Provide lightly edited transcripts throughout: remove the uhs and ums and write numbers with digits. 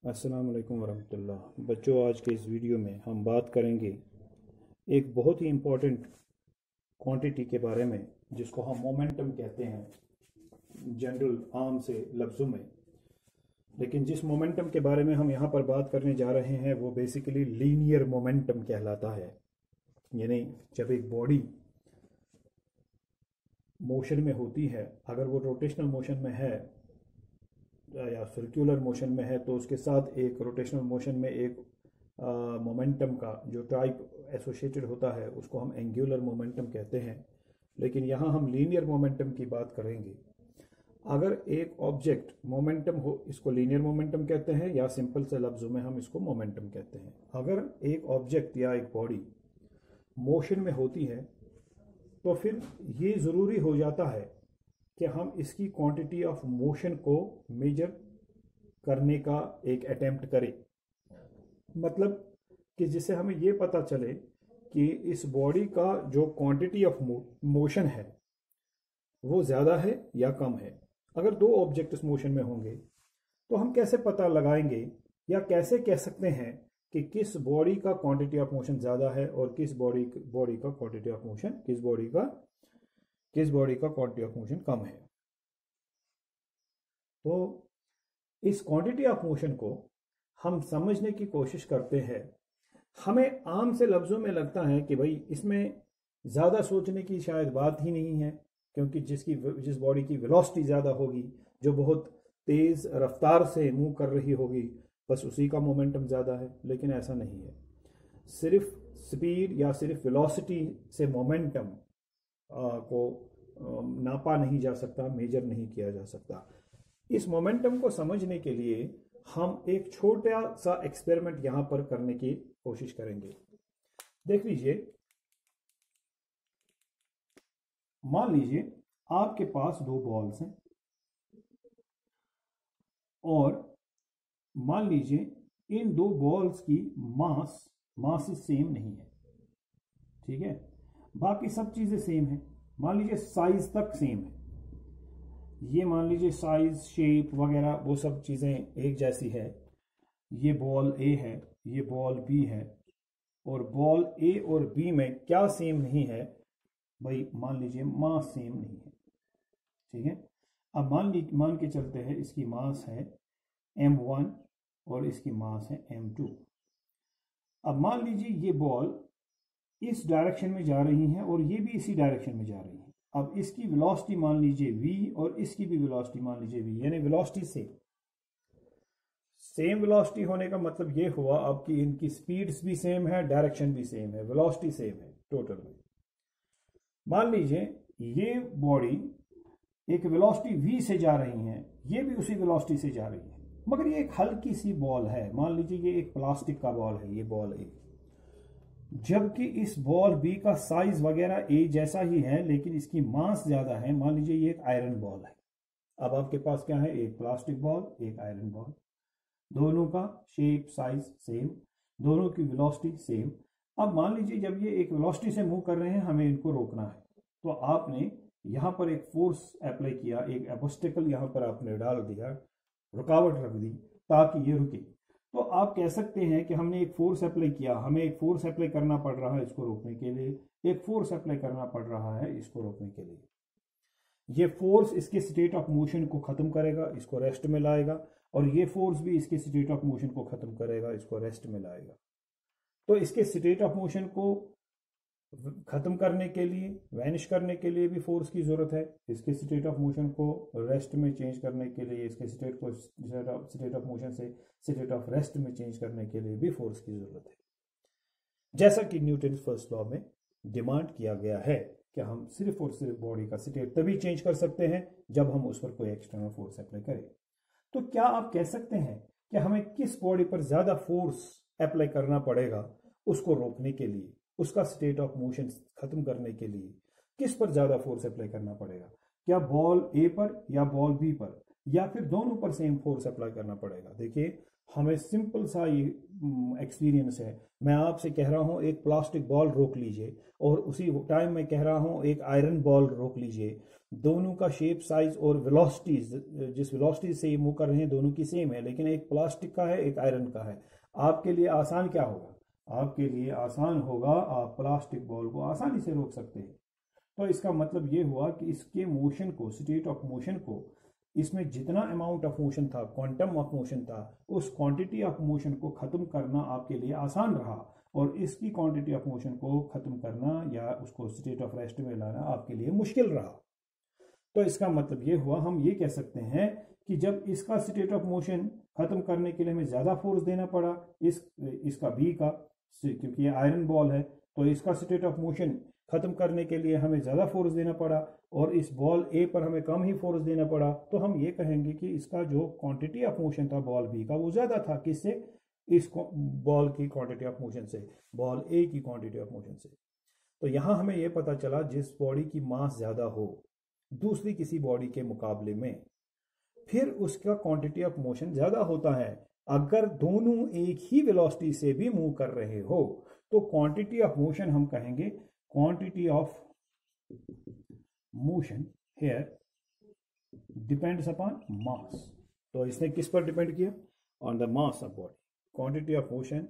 अस्सलाम वालेकुम वरहमतुल्लाह। बच्चों, आज के इस वीडियो में हम बात करेंगे एक बहुत ही इम्पोर्टेंट क्वांटिटी के बारे में जिसको हम मोमेंटम कहते हैं जनरल आम से लफ्ज़ों में। लेकिन जिस मोमेंटम के बारे में हम यहाँ पर बात करने जा रहे हैं वो बेसिकली लीनियर मोमेंटम कहलाता है। यानी जब एक बॉडी मोशन में होती है, अगर वो रोटेशनल मोशन में है या सर्कुलर मोशन में है तो उसके साथ एक रोटेशनल मोशन में एक मोमेंटम का जो टाइप एसोसिएटेड होता है उसको हम एंगुलर मोमेंटम कहते हैं। लेकिन यहाँ हम लीनियर मोमेंटम की बात करेंगे। अगर एक ऑब्जेक्ट मोमेंटम हो, इसको लीनियर मोमेंटम कहते हैं या सिंपल से लफ्ज़ों में हम इसको मोमेंटम कहते हैं। अगर एक ऑब्जेक्ट या एक बॉडी मोशन में होती है तो फिर ये ज़रूरी हो जाता है कि हम इसकी क्वांटिटी ऑफ मोशन को मेजर करने का एक अटेम्प्ट करें। मतलब कि जिससे हमें ये पता चले कि इस बॉडी का जो क्वांटिटी ऑफ मोशन है वो ज़्यादा है या कम है। अगर दो ऑब्जेक्ट इस मोशन में होंगे तो हम कैसे पता लगाएंगे या कैसे कह सकते हैं कि किस बॉडी का क्वांटिटी ऑफ मोशन ज़्यादा है और किस बॉडी का क्वांटिटी ऑफ मोशन किस बॉडी का क्वांटिटी ऑफ मोशन कम है। तो इस क्वांटिटी ऑफ मोशन को हम समझने की कोशिश करते हैं। हमें आम से लफ्ज़ों में लगता है कि भाई इसमें ज़्यादा सोचने की शायद बात ही नहीं है, क्योंकि जिस बॉडी की वेलोसिटी ज़्यादा होगी, जो बहुत तेज़ रफ्तार से मूव कर रही होगी, बस उसी का मोमेंटम ज़्यादा है। लेकिन ऐसा नहीं है। सिर्फ स्पीड या सिर्फ वेलोसिटी से मोमेंटम को नापा नहीं जा सकता, मेजर नहीं किया जा सकता। इस मोमेंटम को समझने के लिए हम एक छोटा सा एक्सपेरिमेंट यहां पर करने की कोशिश करेंगे। देख लीजिए, मान लीजिए आपके पास दो बॉल्स हैं और मान लीजिए इन दो बॉल्स की मास सेम नहीं है। ठीक है, बाकी सब चीजें सेम है। मान लीजिए साइज तक सेम है। ये मान लीजिए साइज, शेप वगैरह वो सब चीजें एक जैसी है। ये बॉल ए है, ये बॉल बी है, और बॉल ए और बी में क्या सेम नहीं है भाई? मान लीजिए मास सेम नहीं है। ठीक है, अब मान के चलते हैं इसकी मास है m1 और इसकी मास है m2। अब मान लीजिए ये बॉल इस डायरेक्शन में जा रही है और ये भी इसी डायरेक्शन में जा रही है। अब इसकी वेलोसिटी मान लीजिए v और इसकी भी वेलोसिटी मान लीजिए v, यानी वेलोसिटी सेम वेलोसिटी होने का मतलब ये हुआ आपकी इनकी स्पीड्स भी सेम है, डायरेक्शन भी सेम है, वेलोसिटी सेम है टोटल में। मान लीजिए ये बॉडी एक वेलोसिटी v से जा रही है, ये भी उसी वेलोसिटी से जा रही है, मगर ये एक हल्की सी बॉल है। मान लीजिए ये एक प्लास्टिक का बॉल है, ये बॉल ए, जबकि इस बॉल बी का साइज वगैरह ए जैसा ही है, लेकिन इसकी मास ज्यादा है। मान लीजिए ये एक आयरन बॉल है। अब आपके पास क्या है? एक प्लास्टिक बॉल, एक आयरन बॉल। दोनों का शेप, साइज सेम, दोनों की वेलोसिटी सेम। अब मान लीजिए जब ये एक वेलोसिटी से मूव कर रहे हैं, हमें इनको रोकना है, तो आपने यहां पर एक फोर्स अप्लाई किया, एक ऑब्स्टेकल यहां पर आपने डाल दिया, रुकावट रख दी ताकि ये रुके। तो आप कह सकते हैं कि हमने एक फोर्स अप्लाई किया, हमें एक फोर्स अप्लाई करना पड़ रहा है इसको रोकने के लिए, एक फोर्स अप्लाई करना पड़ रहा है इसको रोकने के लिए। ये फोर्स इसके स्टेट ऑफ मोशन को खत्म करेगा, इसको रेस्ट में लाएगा, और ये फोर्स भी इसके स्टेट ऑफ मोशन को खत्म करेगा, इसको रेस्ट में लाएगा। तो इसके स्टेट ऑफ मोशन को खत्म करने के लिए, वैनिश करने के लिए भी फोर्स की जरूरत है। इसके स्टेट ऑफ मोशन को रेस्ट में चेंज करने के लिए, इसके स्टेट ऑफ मोशन से स्टेट ऑफ रेस्ट में चेंज करने के लिए भी फोर्स की जरूरत है। जैसा कि न्यूटन फर्स्ट लॉ में डिमांड किया गया है कि हम सिर्फ और सिर्फ बॉडी का स्टेट तभी चेंज कर सकते हैं जब हम उस पर कोई एक्सटर्नल फोर्स अप्लाई करें। तो क्या आप कह सकते हैं कि हमें किस बॉडी पर ज्यादा फोर्स अप्लाई करना पड़ेगा उसको रोकने के लिए, उसका स्टेट ऑफ मोशन खत्म करने के लिए किस पर ज्यादा फोर्स अप्लाई करना पड़ेगा? क्या बॉल ए पर या बॉल बी पर, या फिर दोनों पर सेम फोर्स अप्लाई करना पड़ेगा? देखिए, हमें सिंपल सा ये एक्सपीरियंस है। मैं आपसे कह रहा हूं एक प्लास्टिक बॉल रोक लीजिए, और उसी टाइम मैं कह रहा हूं एक आयरन बॉल रोक लीजिए, दोनों का शेप, साइज और वेलोसिटीज, जिस वेलोसिटी से ये मूव कर रहे हैं दोनों की सेम है, लेकिन एक प्लास्टिक का है एक आयरन का है। आपके लिए आसान क्या होगा? आपके लिए आसान होगा, आप प्लास्टिक बॉल को आसानी से रोक सकते हैं। तो इसका मतलब ये हुआ कि इसके मोशन को, स्टेट ऑफ मोशन को, इसमें जितना अमाउंट ऑफ मोशन था, क्वांटम ऑफ मोशन था, उस क्वांटिटी ऑफ मोशन को खत्म करना आपके लिए आसान रहा, और इसकी क्वांटिटी ऑफ मोशन को खत्म करना या उसको स्टेट ऑफ रेस्ट में लाना आपके लिए मुश्किल रहा। तो इसका मतलब ये हुआ, हम ये कह सकते हैं कि जब इसका स्टेट ऑफ मोशन खत्म करने के लिए हमें ज्यादा फोर्स देना पड़ा, इसका बी का, क्योंकि ये आयरन बॉल है, तो इसका स्टेट ऑफ मोशन खत्म करने के लिए हमें ज्यादा फोर्स देना पड़ा, और इस बॉल ए पर हमें कम ही फोर्स देना पड़ा। तो हम ये कहेंगे कि इसका जो क्वांटिटी ऑफ मोशन था बॉल बी का, वो ज्यादा था। किससे? इस बॉल की क्वांटिटी ऑफ मोशन से, बॉल ए की क्वांटिटी ऑफ मोशन से। तो यहां हमें यह पता चला, जिस बॉडी की मास ज्यादा हो दूसरी किसी बॉडी के मुकाबले में, फिर उसका क्वांटिटी ऑफ मोशन ज्यादा होता है। अगर दोनों एक ही वेलोसिटी से भी मूव कर रहे हो तो क्वांटिटी ऑफ मोशन हम कहेंगे quantity of motion here depends upon mass. तो इसने किस पर डिपेंड किया? On the mass of body. Quantity of motion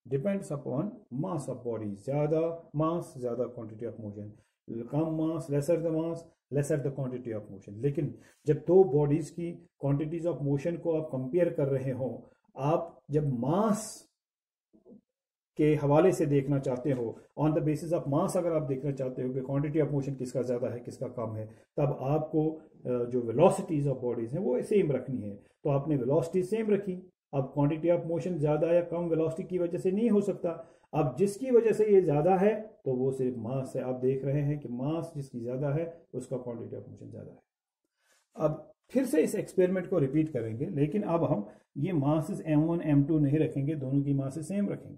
depends upon mass of body. ज्यादा मास ज्यादा क्वांटिटी ऑफ मोशन, कम mass lesser the mass lesser the quantity of motion. लेकिन जब दो बॉडीज की क्वांटिटीज ऑफ मोशन को आप कंपेयर कर रहे हो, आप जब मास के हवाले से देखना चाहते हो, on the basis of mass अगर आप देखना चाहते हो कि क्वांटिटी ऑफ मोशन किसका ज्यादा है किसका कम है, तब आपको जो वेलोसिटीज ऑफ बॉडीज हैं वो सेम रखनी है। तो आपने वेलोसिटी सेम रखी। अब क्वांटिटी ऑफ मोशन ज्यादा या कम वेलोसिटी की वजह से नहीं हो सकता। अब जिसकी वजह से ये ज्यादा है तो वो सिर्फ मास है। आप देख रहे हैं कि मास जिसकी ज्यादा है उसका क्वांटिटी ऑफ मोशन ज्यादा है। अब फिर से इस एक्सपेरिमेंट को रिपीट करेंगे, लेकिन अब हम ये मासेस m1 m2 नहीं रखेंगे, दोनों की मासेस सेम रखेंगे।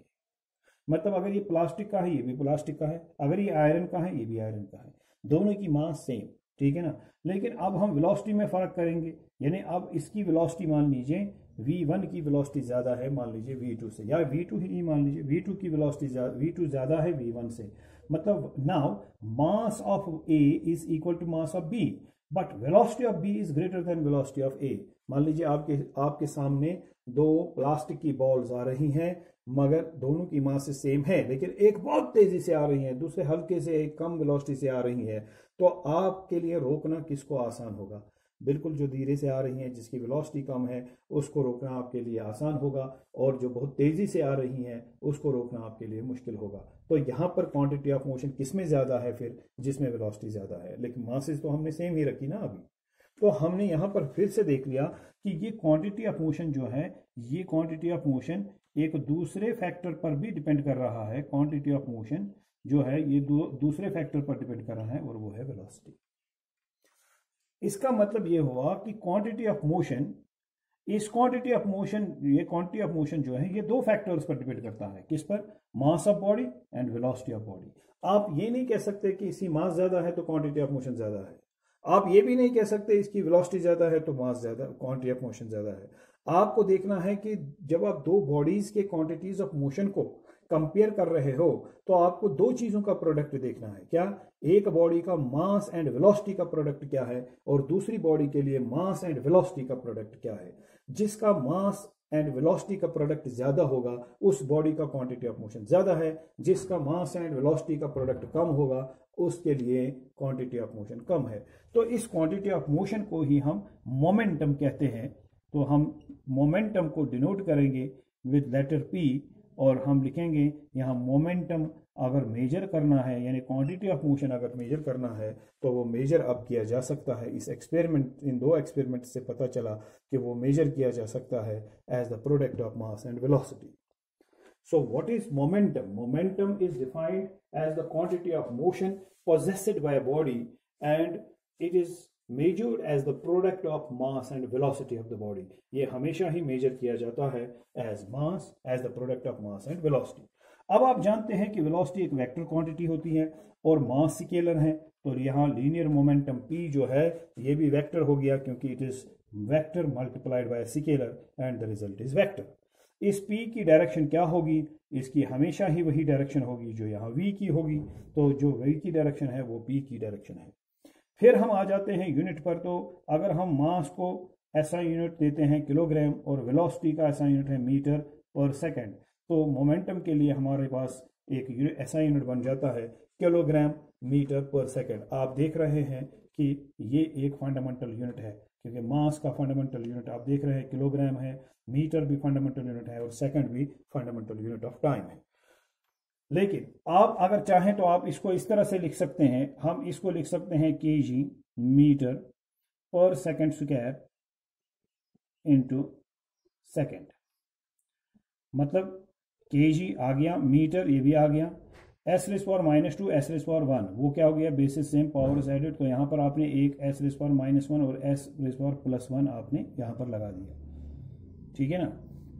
मतलब अगर ये प्लास्टिक का है ये भी प्लास्टिक का है, अगर ये आयरन का है ये भी आयरन का है, दोनों की मास सेम, ठीक है ना। लेकिन अब हम वेलोसिटी में फर्क करेंगे, यानी अब इसकी वेलोसिटी मान लीजिए v1 की वेलोसिटी ज्यादा है मान लीजिए v2 से, या v2 ही मान लीजिए v2 की वेलोसिटी v2 ज्यादा है v1 से। मतलब now mass of a is equal to mass of b, but velocity of b is greater than velocity of a। मान लीजिए आपके सामने दो प्लास्टिक की बॉल्स आ रही हैं, मगर दोनों की मास सेम है, लेकिन एक बहुत तेजी से आ रही है, दूसरे हल्के से एक कम वेलोसिटी से आ रही है। तो आपके लिए रोकना किसको आसान होगा? बिल्कुल जो धीरे से आ रही है, जिसकी वेलोसिटी कम है, उसको रोकना आपके लिए आसान होगा, और जो बहुत तेजी से आ रही है उसको रोकना आपके लिए मुश्किल होगा। तो यहाँ पर क्वांटिटी ऑफ मोशन किसमें ज्यादा है? फिर जिसमें वेलोसिटी ज्यादा है, लेकिन मासेस तो हमने सेम ही रखी ना अभी। तो हमने यहाँ पर फिर से देख लिया कि ये क्वांटिटी ऑफ मोशन जो है, ये क्वांटिटी ऑफ मोशन एक दूसरे फैक्टर पर भी डिपेंड कर रहा है। क्वांटिटी ऑफ मोशन जो है ये दूसरे फैक्टर पर डिपेंड कर रहा है, और वो है वेलोसिटी। इसका मतलब ये हुआ कि क्वांटिटी ऑफ मोशन, इस क्वांटिटी ऑफ मोशन, ये क्वांटिटी ऑफ मोशन जो है ये दो फैक्टर्स पर डिपेंड करता है। किस पर? मास of body and velocity of body. आप ये नहीं कह सकते कि इसकी मास ज्यादा है तो क्वांटिटी ऑफ मोशन ज्यादा है। आप ये भी नहीं कह सकते इसकी वेलोसिटी ज्यादा है तो मास ज्यादा, क्वांटिटी ऑफ मोशन ज्यादा है। आपको देखना है कि जब आप दो बॉडीज के क्वांटिटीज ऑफ मोशन को कंपेयर कर रहे हो तो आपको दो चीजों का प्रोडक्ट देखना है। क्या? एक बॉडी का मास एंड वेलोसिटी का प्रोडक्ट क्या है, और दूसरी बॉडी के लिए मास एंड वेलोसिटी का प्रोडक्ट क्या है। जिसका मास एंड वेलोसिटी का प्रोडक्ट ज्यादा होगा उस बॉडी का क्वांटिटी ऑफ मोशन ज्यादा है, जिसका मास एंड वेलोसिटी का प्रोडक्ट कम होगा उसके लिए क्वांटिटी ऑफ मोशन कम है। तो इस क्वांटिटी ऑफ मोशन को ही हम मोमेंटम कहते हैं। तो हम मोमेंटम को डिनोट करेंगे विद लेटर p, और हम लिखेंगे यहाँ मोमेंटम अगर मेजर करना है, यानी क्वांटिटी ऑफ मोशन अगर मेजर करना है तो वो मेजर अब किया जा सकता है। इस एक्सपेरिमेंट, इन दो एक्सपेरिमेंट से पता चला कि वो मेजर किया जा सकता है as the product of mass and velocity. So what is momentum? Momentum is defined as the quantity of motion possessed by a body, and it is measured as the product of mass and velocity of the body. ये हमेशा ही major किया जाता है as mass, as the product of mass and velocity. अब आप जानते हैं कि वेलोसिटी एक वेक्टर क्वांटिटी होती है और मास स्केलर है, तो यहाँ लीनियर मोमेंटम p जो है ये भी वेक्टर हो गया, क्योंकि it is vector multiplied by scalar and the result is vector. इस p की डायरेक्शन क्या होगी? इसकी हमेशा ही वही डायरेक्शन होगी जो यहाँ v की होगी। तो जो v की डायरेक्शन है वो p की डायरेक्शन है। फिर हम आ जाते हैं यूनिट पर। तो अगर हम मास को ऐसा यूनिट देते हैं किलोग्राम और वेलोसिटी का ऐसा यूनिट है मीटर पर सेकंड, तो मोमेंटम के लिए हमारे पास एक ऐसा यूनिट बन जाता है किलोग्राम मीटर पर सेकंड। आप देख रहे हैं कि ये एक फंडामेंटल यूनिट है, क्योंकि मास का फंडामेंटल यूनिट आप देख रहे हैं किलोग्राम है, मीटर भी फंडामेंटल यूनिट है और सेकंड भी फंडामेंटल यूनिट ऑफ टाइम है। लेकिन आप अगर चाहें तो आप इसको इस तरह से लिख सकते हैं, हम इसको लिख सकते हैं केजी मीटर पर सेकंड स्क्वायर इंटू सेकंड। मतलब केजी आ गया, मीटर ये भी आ गया, S rays power -2 S rays power 1 वो क्या हो गया, बेसिस सेम पावर्स एडेड। तो यहाँ पर आपने एक एस रेज़ पावर -1 और एस रेज़ पावर +1 आपने यहाँ पर लगा दिया, ठीक है ना।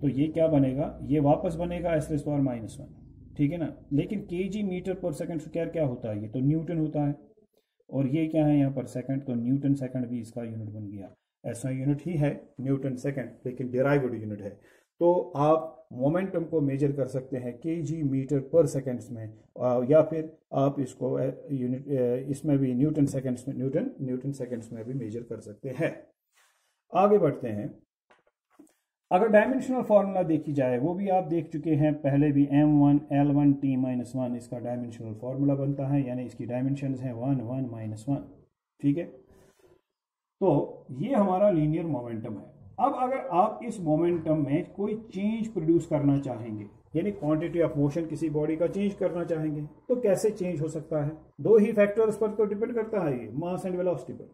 तो ये क्या बनेगा, ये वापस बनेगा एस रेज़ पावर -1, ठीक है ना। लेकिन केजी मीटर पर सेकंड स्क्वायर क्या होता है, ये तो न्यूटन होता है, और ये क्या है यहाँ पर सेकंड, तो न्यूटन सेकंड भी इसका यूनिट बन गया। ऐसा यूनिट ही है न्यूटन सेकंड, लेकिन डिराइव्ड यूनिट है। तो आप मोमेंटम को मेजर कर सकते हैं केजी मीटर पर सेकंड्स में, या फिर आप इसको यूनिट इसमें भी न्यूटन सेकंड्स में, न्यूटन सेकंड्स में भी मेजर कर सकते हैं। आगे बढ़ते हैं। अगर डायमेंशनल फार्मूला देखी जाए, वो भी आप देख चुके हैं पहले भी, m1 L1 T-1 इसका डायमेंशनल फार्मूला बनता है, यानी इसकी डायमेंशंस हैं 1 1 -1, ठीक है। तो ये हमारा लीनियर मोमेंटम है। अब अगर आप इस मोमेंटम में कोई चेंज प्रोड्यूस करना चाहेंगे, यानी क्वांटिटी ऑफ मोशन किसी बॉडी का चेंज करना चाहेंगे, तो कैसे चेंज हो सकता है? दो ही फैक्टर्स पर तो डिपेंड करता है, ये मास एंड वेलोसिटी पर।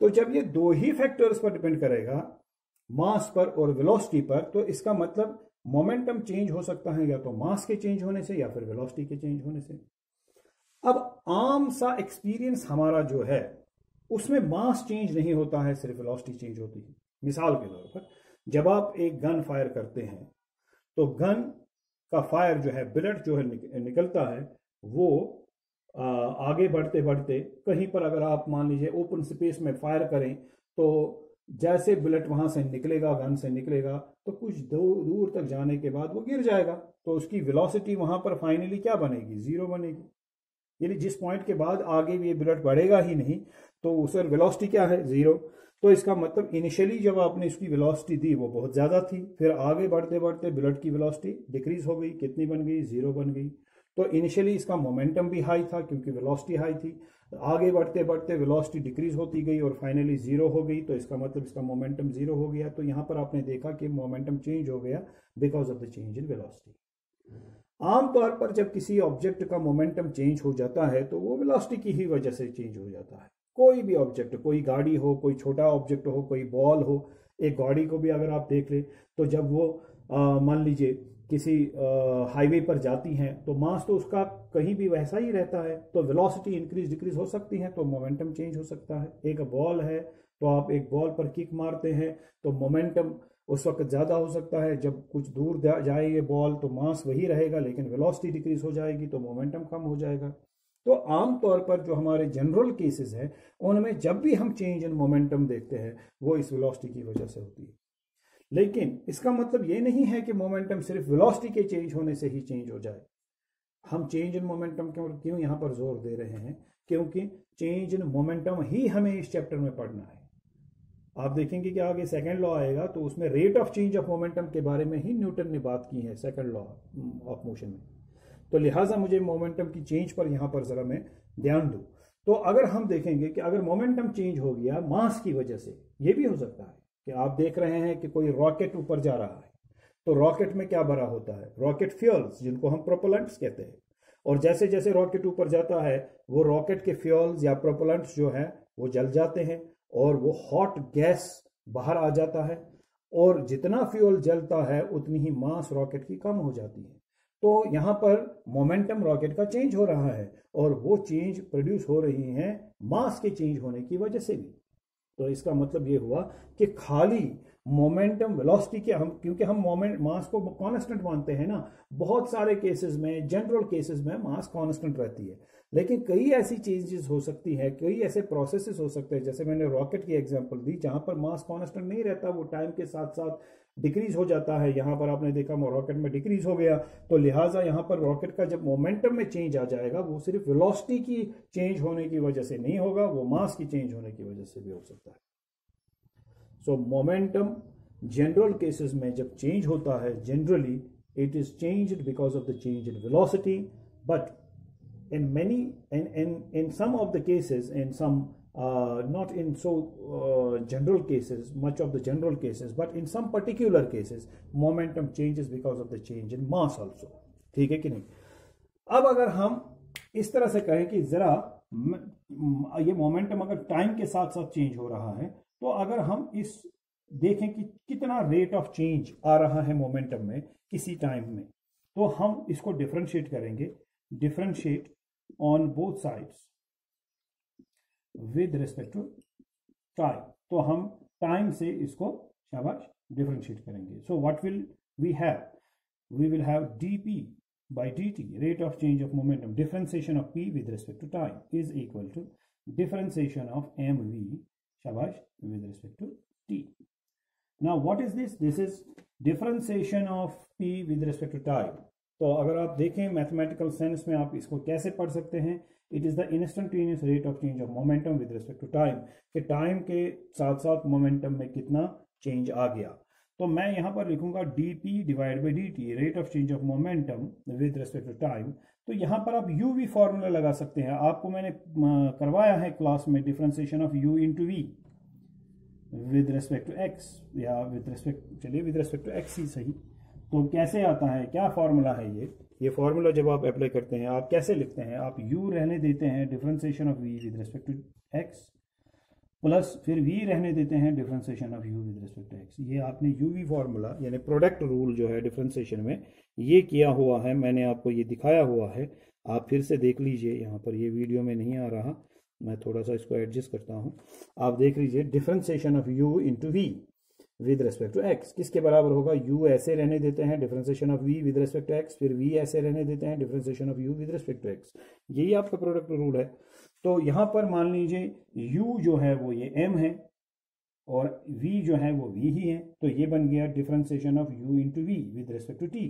तो जब ये दो ही फैक्टर्स पर डिपेंड करेगा, मास पर और वेलोसिटी पर, तो इसका मतलब मोमेंटम चेंज हो सकता है या तो मास के चेंज होने से या फिर वेलोसिटी के चेंज होने से। अब आम सा एक्सपीरियंस हमारा जो है, उसमें मास चेंज नहीं होता है, सिर्फ वेलोसिटी चेंज होती है। मिसाल के तौर पर, जब आप एक गन फायर करते हैं, तो गन का फायर जो है, बुलेट जो है निकलता है, वो आगे बढ़ते बढ़ते कहीं पर अगर आप मान लीजिए ओपन स्पेस में फायर करें, तो जैसे बुलेट वहां से निकलेगा, गन से निकलेगा, तो कुछ दूर तक जाने के बाद वो गिर जाएगा, तो उसकी वेलोसिटी वहां पर फाइनली क्या बनेगी, 0 बनेगी। यानी जिस पॉइंट के बाद आगे ये बुलेट बढ़ेगा ही नहीं, तो उस वेलोसिटी क्या है, 0। तो इसका मतलब इनिशियली जब आपने इसकी वेलोसिटी दी वो बहुत ज़्यादा थी, फिर आगे बढ़ते बढ़ते बुलेट की वेलोसिटी डिक्रीज हो गई, कितनी बन गई, 0 बन गई। तो इनिशियली इसका मोमेंटम भी हाई था क्योंकि वेलोसिटी हाई थी, आगे बढ़ते बढ़ते वेलोसिटी डिक्रीज होती गई और फाइनली 0 हो गई, तो इसका मतलब इसका मोमेंटम 0 हो गया। तो यहाँ पर आपने देखा कि मोमेंटम चेंज हो गया because of the change in velocity. आमतौर पर जब किसी ऑब्जेक्ट का मोमेंटम चेंज हो जाता है, तो वो वेलोसिटी की ही वजह से चेंज हो जाता है। कोई भी ऑब्जेक्ट, कोई गाड़ी हो, कोई छोटा ऑब्जेक्ट हो, कोई बॉल हो, एक गाड़ी को भी अगर आप देख लें, तो जब वो मान लीजिए किसी हाईवे पर जाती हैं, तो मास तो उसका कहीं भी वैसा ही रहता है, तो वेलोसिटी इंक्रीज डिक्रीज हो सकती है, तो मोमेंटम चेंज हो सकता है। एक बॉल है, तो आप एक बॉल पर किक मारते हैं, तो मोमेंटम उस वक्त ज़्यादा हो सकता है। जब कुछ दूर जाए ये बॉल, तो मास वही रहेगा, लेकिन वेलोसिटी डिक्रीज हो जाएगी, तो मोमेंटम कम हो जाएगा। तो आमतौर पर जो हमारे जनरल केसेस हैं, उनमें जब भी हम चेंज इन मोमेंटम देखते हैं, वो इस वेलोसिटी की वजह से होती है। लेकिन इसका मतलब ये नहीं है कि मोमेंटम सिर्फ वेलोसिटी के चेंज होने से ही चेंज हो जाए। हम चेंज इन मोमेंटम क्यों यहाँ पर जोर दे रहे हैं, क्योंकि चेंज इन मोमेंटम ही हमें इस चैप्टर में पढ़ना है। आप देखेंगे कि आगे सेकंड लॉ आएगा, तो उसमें rate of change of momentum के बारे में ही न्यूटन ने बात की है सेकंड लॉ ऑफ मोशन में। तो लिहाजा मुझे मोमेंटम की चेंज पर यहाँ पर जरा मैं ध्यान दूं। तो अगर हम देखेंगे कि अगर मोमेंटम चेंज हो गया मास की वजह से, ये भी हो सकता है कि आप देख रहे हैं कि कोई रॉकेट ऊपर जा रहा है, तो रॉकेट में क्या भरा होता है, रॉकेट फ्यूल्स, जिनको हम प्रोपेलेंट्स कहते हैं। और जैसे जैसे रॉकेट ऊपर जाता है, वो रॉकेट के फ्यूल्स या प्रोपेलेंट्स जो है वो जल जाते हैं और वो हॉट गैस बाहर आ जाता है, और जितना फ्यूल जलता है उतनी ही मास रॉकेट की कम हो जाती है। तो यहाँ पर मोमेंटम रॉकेट का चेंज हो रहा है, और वो चेंज प्रोड्यूस हो रही है मास के चेंज होने की वजह से भी। तो इसका मतलब ये हुआ कि खाली मोमेंटम वेलोसिटी के हम, क्योंकि हम मोमेंट मास को कांस्टेंट मानते हैं ना, बहुत सारे केसेस में, जनरल केसेस में मास कांस्टेंट रहती है, लेकिन कई ऐसी चेंजेस हो सकती है, कई ऐसे प्रोसेसेस हो सकते हैं, जैसे मैंने रॉकेट की एग्जांपल दी, जहां पर मास कांस्टेंट नहीं रहता, वो टाइम के साथ साथ डिक्रीज हो जाता है। यहां पर आपने देखा रॉकेट में डिक्रीज हो गया, तो लिहाजा यहां पर रॉकेट का जब मोमेंटम में चेंज आ जाएगा वो सिर्फ वेलोसिटी की चेंज होने की वजह से नहीं होगा, वो मास की चेंज होने की वजह से भी हो सकता है। सो मोमेंटम जनरल केसेस में जब चेंज होता है, generally it is changed because of the change in velocity, but in some of the cases, in some not in so general cases, much of the general cases, but in some particular cases momentum changes because of the change in mass also। ठीक है कि नहीं? अब अगर हम इस तरह से कहें कि जरा ये मोमेंटम अगर टाइम के साथ साथ चेंज हो रहा है, तो अगर हम इस देखें कि कितना रेट ऑफ चेंज आ रहा है मोमेंटम में किसी टाइम में, तो हम इसको डिफरेंशिएट करेंगे, differentiate on both sides with respect to time. तो हम टाइम से इसको शाबाश डिफरेंशिएट करेंगे। So what will we have? We will have dp by dt, rate of change of momentum, differentiation of p with respect to time is equal to differentiation of mv shabash with respect to t। Now what is this? This is differentiation of p with respect to time। तो अगर आप देखें mathematical sense में आप इसको कैसे पढ़ सकते हैं, it is the instantaneous rate of change of momentum with respect to time, कि टाइम के साथ साथ मोमेंटम में कितना चेंज आ गया। तो मैं यहां पर लिखूंगा dp divide by dt, rate of change of momentum with respect to time. तो यहां पर आप u v फॉर्मूला लगा सकते हैं। आपको मैंने करवाया है क्लास में differentiation of u into v with respect to x, या विद रिस्पेक्ट, चलिए विद रिस्पेक्ट टू x ही सही। तो कैसे आता है, क्या फॉर्मूला है ये फॉर्मूला जब आप अप्लाई करते हैं आप कैसे लिखते हैं? आप u रहने देते हैं differentiation of v with respect to x, plus फिर v रहने देते हैं differentiation of u with respect to x। ये आपने uv फॉर्मूला यानी प्रोडक्ट रूल जो है डिफरेंशिएशन में ये किया हुआ है, मैंने आपको ये दिखाया हुआ है। आप फिर से देख लीजिए, यहाँ पर ये वीडियो में नहीं आ रहा, मैं थोड़ा सा इसको एडजस्ट करता हूँ। आप देख लीजिए differentiation of u into v with respect to x किसके बराबर होगा? u ऐसे रहने देते हैं differentiation of v with respect to x, फिर v ऐसे रहने देते हैं differentiation of u with respect to x। यही आपका प्रोडक्ट रूल है। तो यहां पर मान लीजिए u जो है वो ये m है और v जो है वो v ही है, तो ये बन गया differentiation of u into v with respect to t।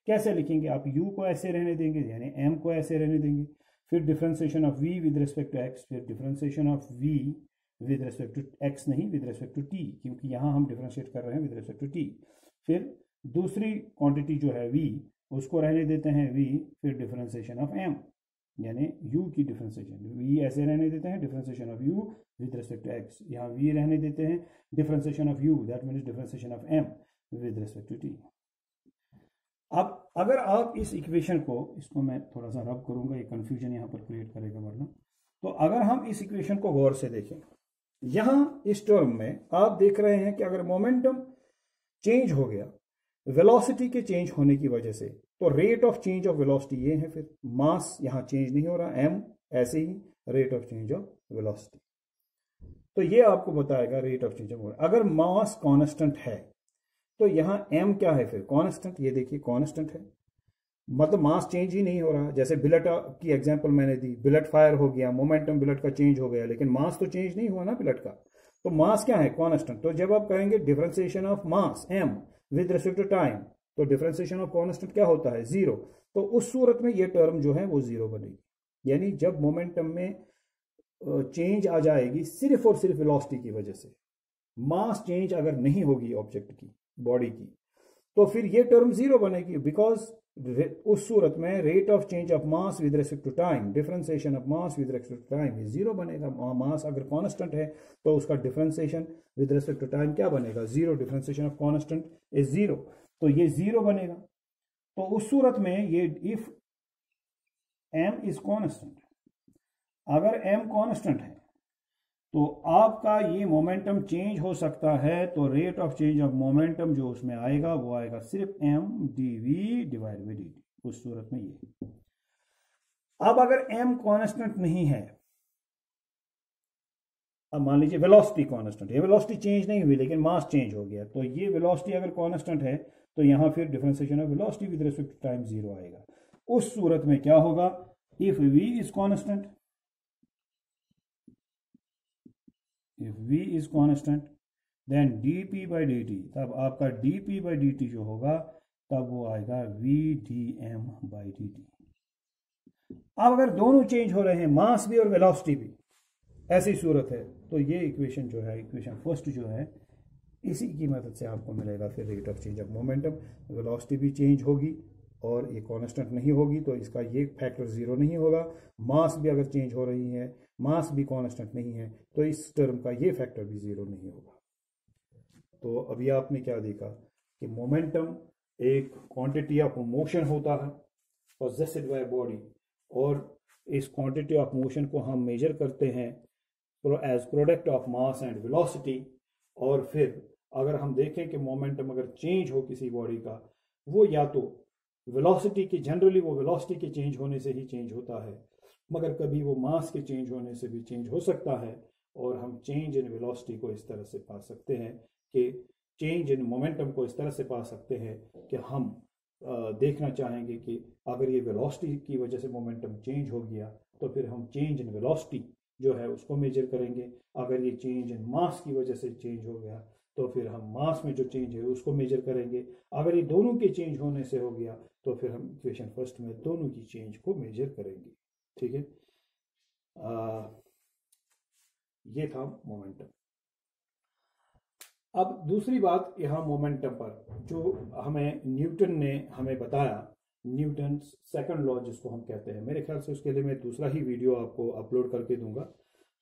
कैसे लिखेंगे? आप u को ऐसे रहने देंगे यानी m को ऐसे रहने देंगे, फिर differentiation of v with respect to x, फिर differentiation of v with respect to x नहीं विद रिस्पेक्ट टू t, क्योंकि यहां हम डिफरेंशिएट कर रहे हैं विद रिस्पेक्ट टू t। फिर दूसरी क्वांटिटी जो है v उसको रहने देते हैं v, फिर डिफरेंशिएशन ऑफ m यानी u की डिफरेंशिएशन, v ऐसे रहने देते हैं differentiation of u with respect to x, यहाँ v रहने देते हैं differentiation of u, that means differentiation of m with respect to t। अब अगर आप इस इक्वेशन को, इसको मैं थोड़ा सा रब करूंगा, ये कंफ्यूजन यहाँ पर क्रिएट करेगा वरना। तो अगर हम इस इक्वेशन को गौर से देखें, यहां इस टर्म में आप देख रहे हैं कि अगर मोमेंटम चेंज हो गया वेलोसिटी के चेंज होने की वजह से, तो rate of change of velocity ये है, फिर मास यहां चेंज नहीं हो रहा, m ऐसे ही rate of change of velocity. तो ये आपको बताएगा रेट ऑफ चेंज ऑफ। अगर मास कांस्टेंट है तो यहां m क्या है? फिर कांस्टेंट, ये देखिए कांस्टेंट है, मतलब मास चेंज ही नहीं हो रहा। जैसे बुलेट की एग्जांपल मैंने दी, बुलेट फायर हो गया, मोमेंटम बुलेट का चेंज हो गया, लेकिन मास तो चेंज नहीं हुआ ना बुलेट का। तो मास क्या है? कांस्टेंट। तो जब आप कहेंगे differentiation of mass m with respect to time, तो डिफरेंशिएशन ऑफ कांस्टेंट क्या होता है? 0। तो उस सूरत में ये टर्म जो है वो 0 बनेगी, यानी जब मोमेंटम में चेंज आ जाएगी सिर्फ और सिर्फ वेलोसिटी की वजह से, मास चेंज अगर नहीं होगी ऑब्जेक्ट की, बॉडी की, तो फिर ये टर्म 0 बनेगी, बिकॉज उस सूरत में rate of change of mass with respect to time, differentiation of mass with respect to time 0 बनेगा। मास अगर कांस्टेंट है तो उसका differentiation with respect to time क्या बनेगा? 0। डिफरेंशिएशन ऑफ कांस्टेंट इज 0, तो ये 0 बनेगा। तो उस सूरत में ये इफ m इज कांस्टेंट, अगर m कांस्टेंट है तो आपका ये मोमेंटम चेंज हो सकता है, तो rate of change of momentum जो उसमें आएगा वो आएगा सिर्फ m dv divide by dt, उस सूरत में ये। अब अगर m कांस्टेंट नहीं है, अब मान लीजिए वेलोसिटी कांस्टेंट है, वेलोसिटी चेंज नहीं हुई लेकिन मास चेंज हो गया, तो ये वेलोसिटी अगर कांस्टेंट है तो यहां फिर differentiation of velocity with respect to time 0 आएगा। उस सूरत में क्या होगा? If v is constant, if v is constant then dp/dt, तब आपका dp/dt जो होगा तब वो आएगा vdm/dt। अब अगर दोनों चेंज हो रहे हैं, मास भी और वेलोसिटी भी, ऐसी सूरत है, तो ये इक्वेशन जो है, इक्वेशन फर्स्ट जो है, इसी की मदद से आपको मिलेगा फिर rate of change of momentum. Velocity भी चेंज होगी और ये कांस्टेंट नहीं होगी, तो इसका ये फैक्टर ज़ीरो नहीं होगा। मास भी अगर चेंज हो रही है, मास भी कांस्टेंट नहीं है, तो इस टर्म का ये फैक्टर भी ज़ीरो नहीं होगा। तो अभी आपने क्या देखा कि मोमेंटम एक क्वांटिटी ऑफ मोशन होता है पॉजेस्ड बाय बॉडी, और इस क्वांटिटी ऑफ मोशन को हम मेजर करते हैं as product of mass and velocity. और फिर अगर हम देखें कि मोमेंटम अगर चेंज हो किसी बॉडी का, वो या तो वेलोसिटी की, जनरली वो वेलोसिटी के चेंज होने से ही चेंज होता है, मगर कभी वो मास के चेंज होने से भी चेंज हो सकता है। और हम चेंज इन वेलोसिटी को इस तरह से पा सकते हैं कि चेंज इन मोमेंटम को इस तरह से पा सकते हैं कि हम देखना चाहेंगे कि अगर ये वेलोसिटी की वजह से मोमेंटम चेंज हो गया, तो फिर हम चेंज इन वेलोसिटी जो है उसको मेजर करेंगे। अगर ये चेंज इन मास की वजह से चेंज हो गया, तो फिर हम मास में जो चेंज है उसको मेजर करेंगे। अगर ये दोनों के चेंज होने से हो गया, तो फिर हम इक्वेशन फर्स्ट में दोनों की चेंज को मेजर करेंगे। ठीक है, ये था मोमेंटम। अब दूसरी बात यहाँ मोमेंटम पर जो हमें न्यूटन ने हमें बताया, न्यूटन सेकंड लॉ जिसको हम कहते हैं, मेरे ख्याल से उसके लिए मैं दूसरा ही वीडियो आपको अपलोड करके दूंगा,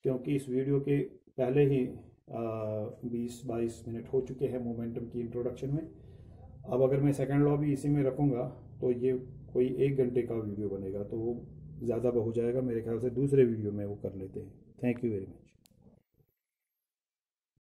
क्योंकि इस वीडियो के पहले ही 20-22 मिनट हो चुके हैं मोमेंटम की इंट्रोडक्शन में। अब अगर मैं सेकंड लॉ भी इसी में रखूँगा तो ये कोई 1 घंटे का वीडियो बनेगा, तो वो ज़्यादा हो जाएगा। मेरे ख्याल से दूसरे वीडियो में वो कर लेते हैं। Thank you very much.